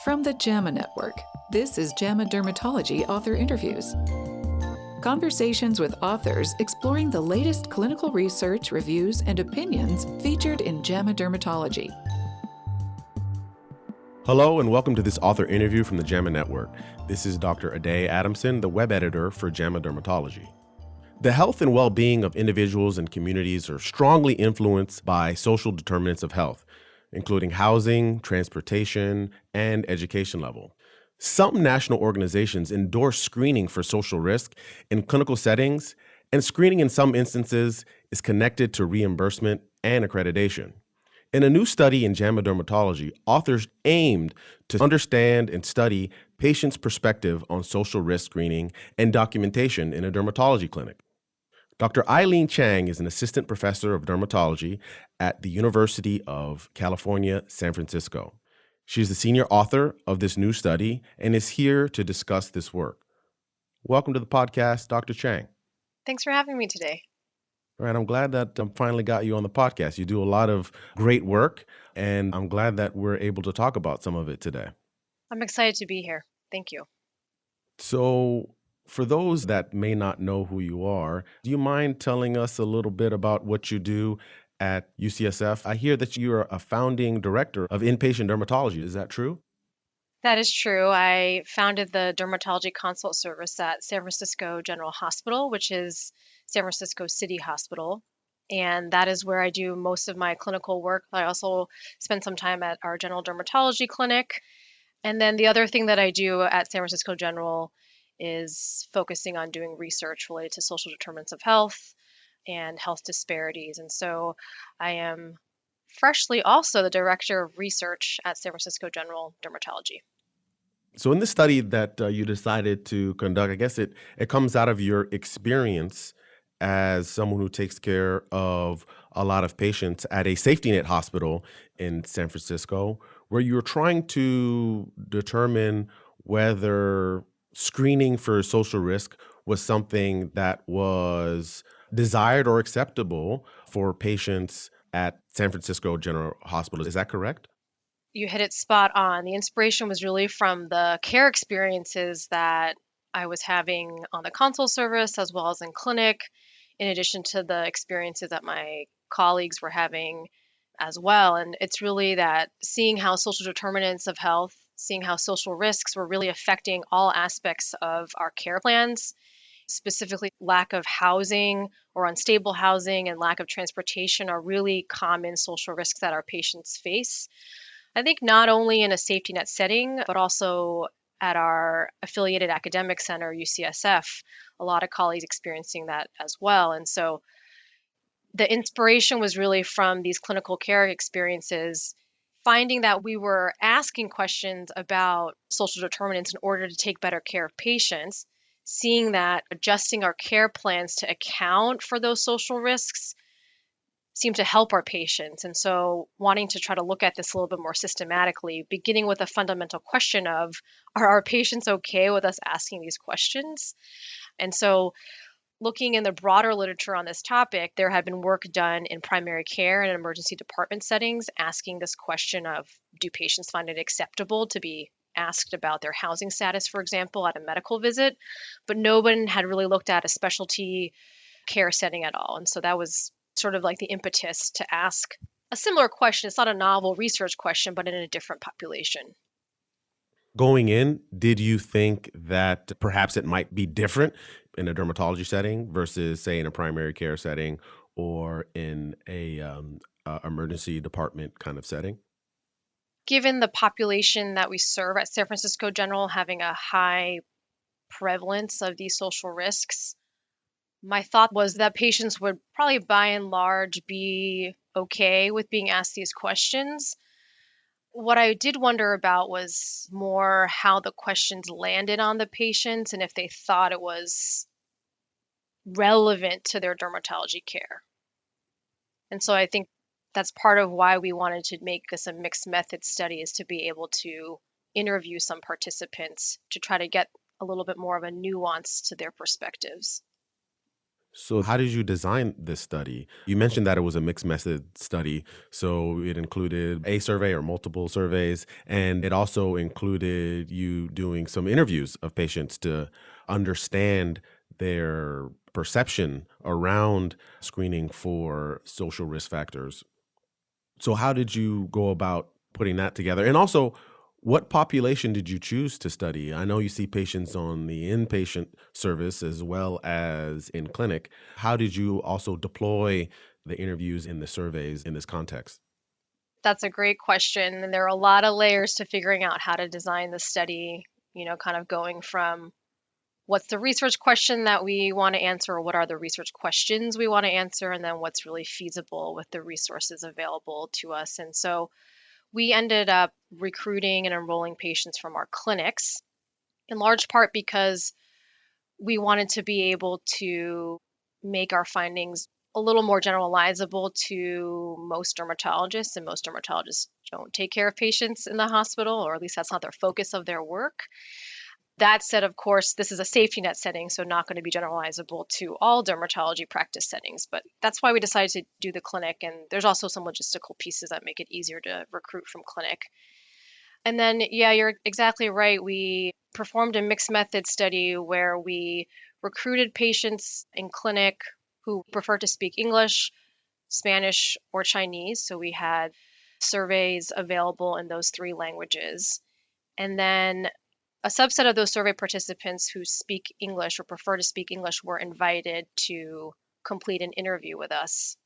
From the JAMA Network, this is JAMA Dermatology Author Interviews. Conversations with authors exploring the latest clinical research, reviews, and opinions featured in JAMA Dermatology. Hello and welcome to this author interview from the JAMA Network. This is Dr. Adamson, the web editor for JAMA Dermatology. The health and well-being of individuals and communities are strongly influenced by social determinants of health, including housing, transportation, and education level. Some national organizations endorse screening for social risk in clinical settings, and screening in some instances is connected to reimbursement and accreditation. In a new study in JAMA Dermatology, authors aimed to understand and study patients' perspective on social risk screening and documentation in a dermatology clinic. Dr. Aileen Chang is an assistant professor of dermatology at the University of California, San Francisco. She's the senior author of this new study and is here to discuss this work. Welcome to the podcast, Dr. Chang. Thanks for having me today. All right, I'm glad that I finally got you on the podcast. You do a lot of great work, and I'm glad that we're able to talk about some of it today. I'm excited to be here. Thank you. So, for those that may not know who you are, do you mind telling us a little bit about what you do at UCSF? I hear that you are a founding director of inpatient dermatology. Is that true? That is true. I founded the dermatology consult service at San Francisco General Hospital, which is San Francisco City Hospital. And that is where I do most of my clinical work. I also spend some time at our general dermatology clinic. And then the other thing that I do at San Francisco General is focusing on doing research related to social determinants of health and health disparities. And so I am freshly also the director of research at San Francisco General Dermatology. So in the study that you decided to conduct, I guess it comes out of your experience as someone who takes care of a lot of patients at a safety net hospital in San Francisco, where you're trying to determine whether screening for social risk was something that was desired or acceptable for patients at San Francisco General Hospital. Is that correct? You hit it spot on. The inspiration was really from the care experiences that I was having on the consult service as well as in clinic, in addition to the experiences that my colleagues were having as well. And it's really that seeing how social determinants of health, seeing how social risks were really affecting all aspects of our care plans, specifically lack of housing or unstable housing and lack of transportation are really common social risks that our patients face. I think not only in a safety net setting, but also at our affiliated academic center, UCSF, a lot of colleagues experiencing that as well. And so the inspiration was really from these clinical care experiences, finding that we were asking questions about social determinants in order to take better care of patients, seeing that adjusting our care plans to account for those social risks seem to help our patients. And so wanting to try to look at this a little bit more systematically, beginning with a fundamental question of, are our patients okay with us asking these questions? And so looking in the broader literature on this topic, there had been work done in primary care and emergency department settings asking this question of, do patients find it acceptable to be asked about their housing status, for example, at a medical visit? But no one had really looked at a specialty care setting at all. And so that was sort of like the impetus to ask a similar question. It's not a novel research question, but in a different population. Going in, did you think that perhaps it might be different in a dermatology setting versus, say, in a primary care setting or in a emergency department kind of setting? Given the population that we serve at San Francisco General having a high prevalence of these social risks, my thought was that patients would probably by and large be okay with being asked these questions. What I did wonder about was more how the questions landed on the patients and if they thought it was relevant to their dermatology care. And so I think that's part of why we wanted to make this a mixed method study, is to be able to interview some participants to try to get a little bit more of a nuance to their perspectives. So, how did you design this study? You mentioned that it was a mixed method study. So, it included a survey or multiple surveys, and it also included you doing some interviews of patients to understand their perception around screening for social risk factors. So, how did you go about putting that together? And also, what population did you choose to study? I know you see patients on the inpatient service as well as in clinic. How did you also deploy the interviews in the surveys in this context? That's a great question. And there are a lot of layers to figuring out how to design the study, kind of going from what's the research question that we want to answer, or what are the research questions we want to answer, and then what's really feasible with the resources available to us. And so we ended up recruiting and enrolling patients from our clinics, in large part because we wanted to be able to make our findings a little more generalizable to most dermatologists, and most dermatologists don't take care of patients in the hospital, or at least that's not their focus of their work. That said, of course, this is a safety net setting, so not going to be generalizable to all dermatology practice settings. But that's why we decided to do the clinic. And there's also some logistical pieces that make it easier to recruit from clinic. And then, yeah, you're exactly right. We performed a mixed method study where we recruited patients in clinic who prefer to speak English, Spanish, or Chinese. So we had surveys available in those three languages. And then a subset of those survey participants who speak English or prefer to speak English were invited to complete an interview with us.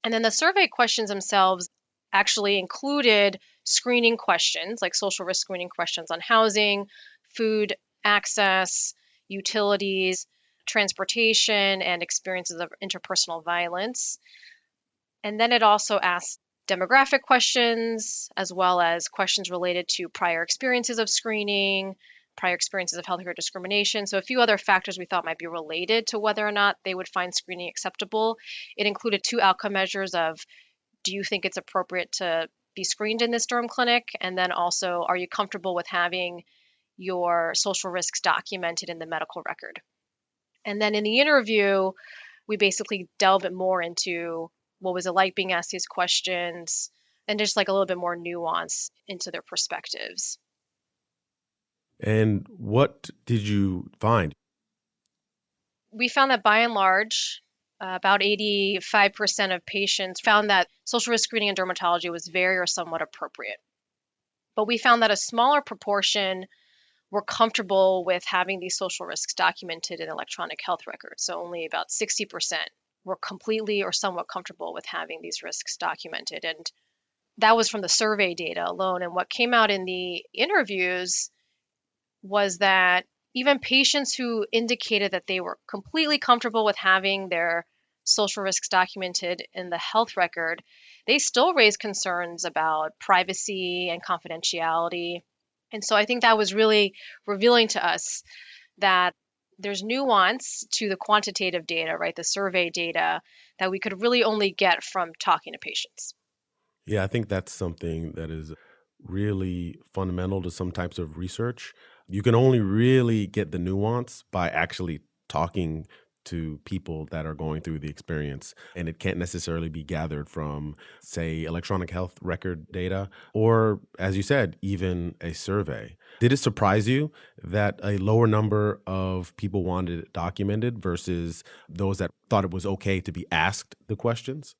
And then the survey questions themselves actually included screening questions, like social risk screening questions on housing, food access, utilities, transportation, and experiences of interpersonal violence. And then it also asked demographic questions, as well as questions related to prior experiences of screening, prior experiences of healthcare discrimination. So, a few other factors we thought might be related to whether or not they would find screening acceptable. It included two outcome measures of, do you think it's appropriate to be screened in this derm clinic? And then also, are you comfortable with having your social risks documented in the medical record? And then in the interview, we basically delve it more into what was it like being asked these questions, and just like a little bit more nuance into their perspectives. And what did you find? We found that by and large, about 85% of patients found that social risk screening in dermatology was very or somewhat appropriate. But we found that a smaller proportion were comfortable with having these social risks documented in electronic health records. So only about 60% were completely or somewhat comfortable with having these risks documented. And that was from the survey data alone. And what came out in the interviews was that even patients who indicated that they were completely comfortable with having their social risks documented in the health record, they still raised concerns about privacy and confidentiality. And so I think that was really revealing to us that there's nuance to the quantitative data, right? The survey data that we could really only get from talking to patients. Yeah, I think that's something that is really fundamental to some types of research. You can only really get the nuance by actually talking to people that are going through the experience. And it can't necessarily be gathered from, say, electronic health record data or, as you said, even a survey. Did it surprise you that a lower number of people wanted it documented versus those that thought it was okay to be asked the questions?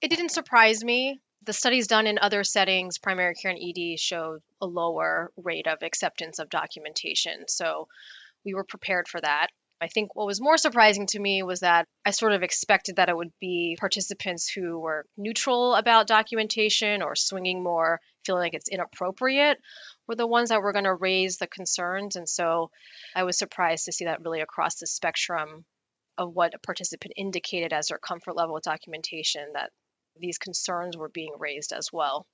It didn't surprise me. The studies done in other settings, primary care and ED, showed a lower rate of acceptance of documentation. So we were prepared for that. I think what was more surprising to me was that I sort of expected that it would be participants who were neutral about documentation or swinging more, feeling like it's inappropriate, were the ones that were going to raise the concerns. And so I was surprised to see that really across the spectrum of what a participant indicated as their comfort level with documentation, that these concerns were being raised as well.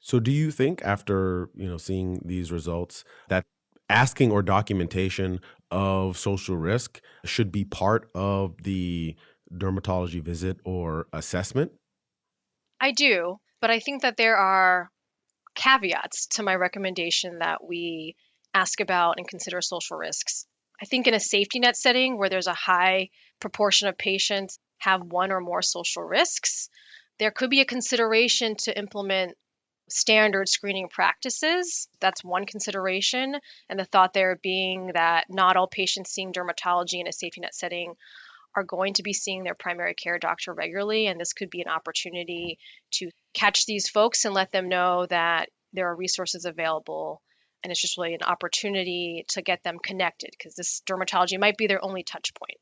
So do you think after, seeing these results that asking or documentation of social risk should be part of the dermatology visit or assessment? I do, but I think that there are caveats to my recommendation that we ask about and consider social risks. I think in a safety net setting where there's a high proportion of patients have one or more social risks, there could be a consideration to implement standard screening practices. That's one consideration. And the thought there being that not all patients seeing dermatology in a safety net setting are going to be seeing their primary care doctor regularly. And this could be an opportunity to catch these folks and let them know that there are resources available. And it's just really an opportunity to get them connected because this dermatology might be their only touch point.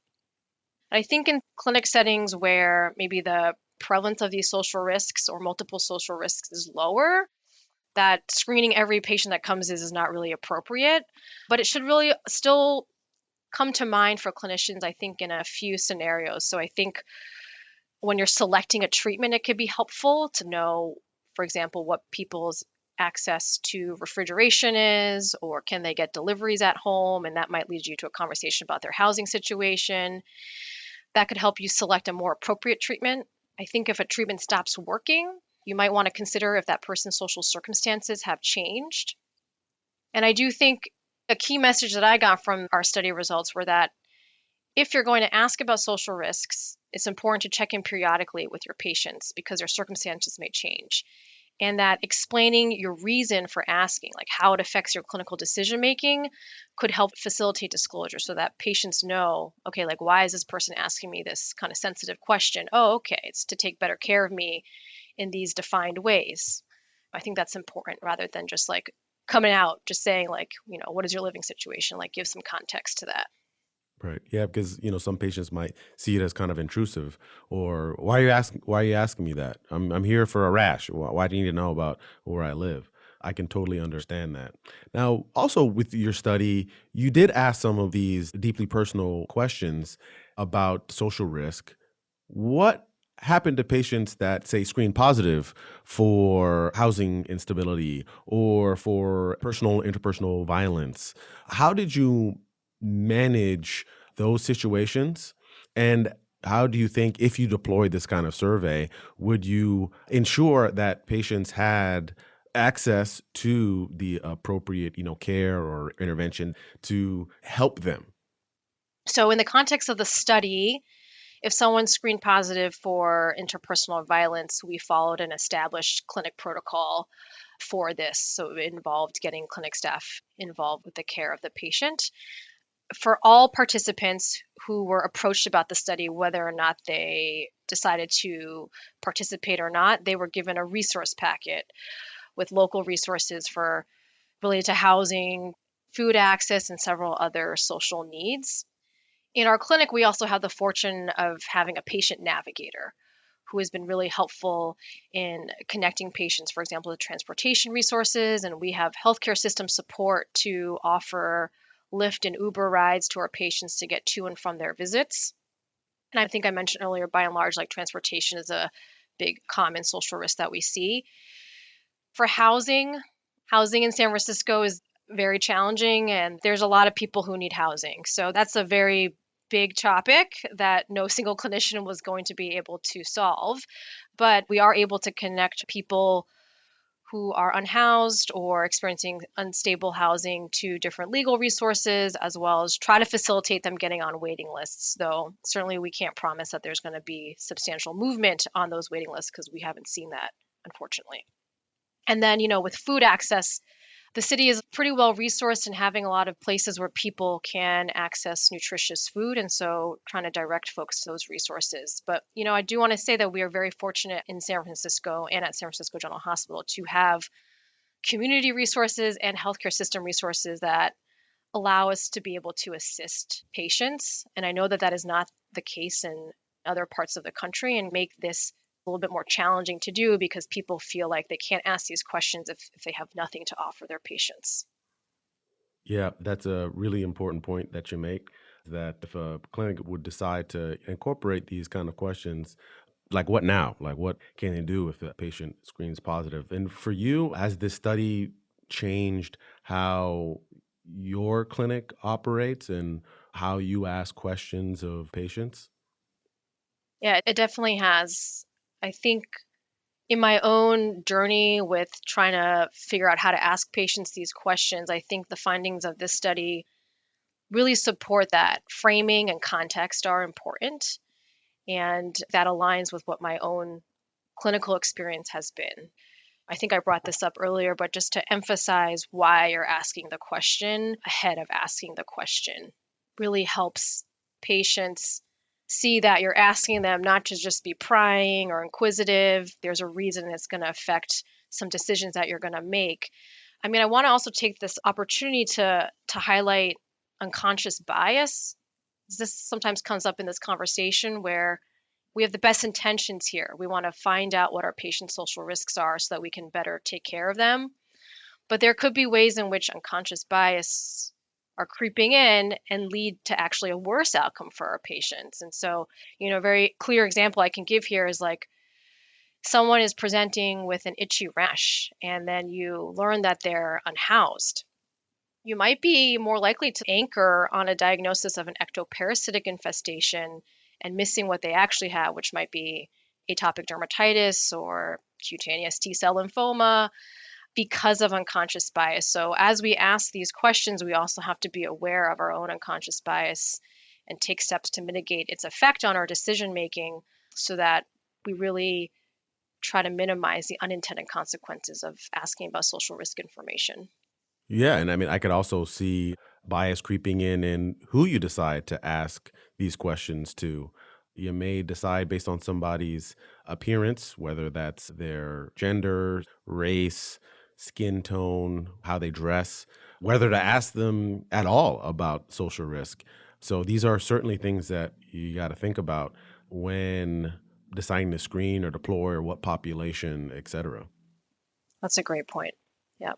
I think in clinic settings where maybe the prevalence of these social risks or multiple social risks is lower, that screening every patient that comes is not really appropriate. But it should really still come to mind for clinicians, I think, in a few scenarios. So I think when you're selecting a treatment, it could be helpful to know, for example, what people's access to refrigeration is, or can they get deliveries at home? And that might lead you to a conversation about their housing situation. That could help you select a more appropriate treatment. I think if a treatment stops working, you might want to consider if that person's social circumstances have changed. And I do think a key message that I got from our study results were that if you're going to ask about social risks, it's important to check in periodically with your patients because their circumstances may change. And that explaining your reason for asking, like how it affects your clinical decision making, could help facilitate disclosure so that patients know, okay, like why is this person asking me this kind of sensitive question? Oh, okay, it's to take better care of me in these defined ways. I think that's important rather than just like coming out, just saying like, what is your living situation? Like give some context to that. Right. Yeah, because some patients might see it as kind of intrusive, or why are you asking me that? I'm here for a rash. Why do you need to know about where I live? I can totally understand that. Now, also with your study, you did ask some of these deeply personal questions about social risk. What happened to patients that say screen positive for housing instability or for personal interpersonal violence? How did you manage those situations? And how do you think, if you deployed this kind of survey, would you ensure that patients had access to the appropriate, care or intervention to help them? So, in the context of the study, if someone screened positive for interpersonal violence, we followed an established clinic protocol for this. So, it involved getting clinic staff involved with the care of the patient. For all participants who were approached about the study, whether or not they decided to participate or not, they were given a resource packet with local resources for related to housing, food access, and several other social needs. In our clinic, we also have the fortune of having a patient navigator who has been really helpful in connecting patients, for example, to transportation resources. And we have healthcare system support to offer Lyft and Uber rides to our patients to get to and from their visits. And I think I mentioned earlier, by and large, like transportation is a big common social risk that we see. For housing in San Francisco is very challenging, and there's a lot of people who need housing. So that's a very big topic that no single clinician was going to be able to solve. But we are able to connect people who are unhoused or experiencing unstable housing to different legal resources, as well as try to facilitate them getting on waiting lists. Though certainly we can't promise that there's going to be substantial movement on those waiting lists because we haven't seen that, unfortunately. And then, with food access, the city is pretty well resourced in having a lot of places where people can access nutritious food. And so trying to direct folks to those resources. But, I do want to say that we are very fortunate in San Francisco and at San Francisco General Hospital to have community resources and healthcare system resources that allow us to be able to assist patients. And I know that that is not the case in other parts of the country and make this a little bit more challenging to do because people feel like they can't ask these questions if they have nothing to offer their patients. Yeah, that's a really important point that you make. That if a clinic would decide to incorporate these kind of questions, like what now? Like what can they do if a patient screens positive? And for you, has this study changed how your clinic operates and how you ask questions of patients? Yeah, it definitely has. I think in my own journey with trying to figure out how to ask patients these questions, I think the findings of this study really support that framing and context are important. And that aligns with what my own clinical experience has been. I think I brought this up earlier, but just to emphasize why you're asking the question ahead of asking the question really helps patients see that you're asking them not to just be prying or inquisitive. There's a reason it's going to affect some decisions that you're going to make. I mean, I want to also take this opportunity to highlight unconscious bias. This sometimes comes up in this conversation where we have the best intentions here. We want to find out what our patient's social risks are so that we can better take care of them. But there could be ways in which unconscious bias are creeping in and lead to actually a worse outcome for our patients. And so, a very clear example I can give here is like someone is presenting with an itchy rash, and then you learn that they're unhoused. You might be more likely to anchor on a diagnosis of an ectoparasitic infestation and missing what they actually have, which might be atopic dermatitis or cutaneous T-cell lymphoma, because of unconscious bias. So as we ask these questions, we also have to be aware of our own unconscious bias and take steps to mitigate its effect on our decision making so that we really try to minimize the unintended consequences of asking about social risk information. Yeah, and I mean, I could also see bias creeping in who you decide to ask these questions to. You may decide based on somebody's appearance, whether that's their gender, race, skin tone, how they dress, whether to ask them at all about social risk. So these are certainly things that you got to think about when deciding to screen or deploy or what population, et cetera. That's a great point. Yeah.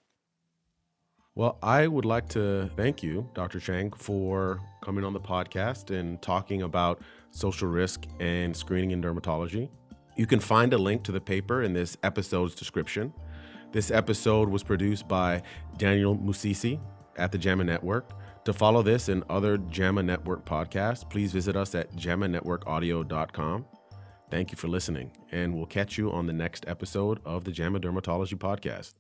Well, I would like to thank you, Dr. Chang, for coming on the podcast and talking about social risk and screening in dermatology. You can find a link to the paper in this episode's description. This episode was produced by Daniel Musisi at the JAMA Network. To follow this and other JAMA Network podcasts, please visit us at jamanetworkaudio.com. Thank you for listening, and we'll catch you on the next episode of the JAMA Dermatology Podcast.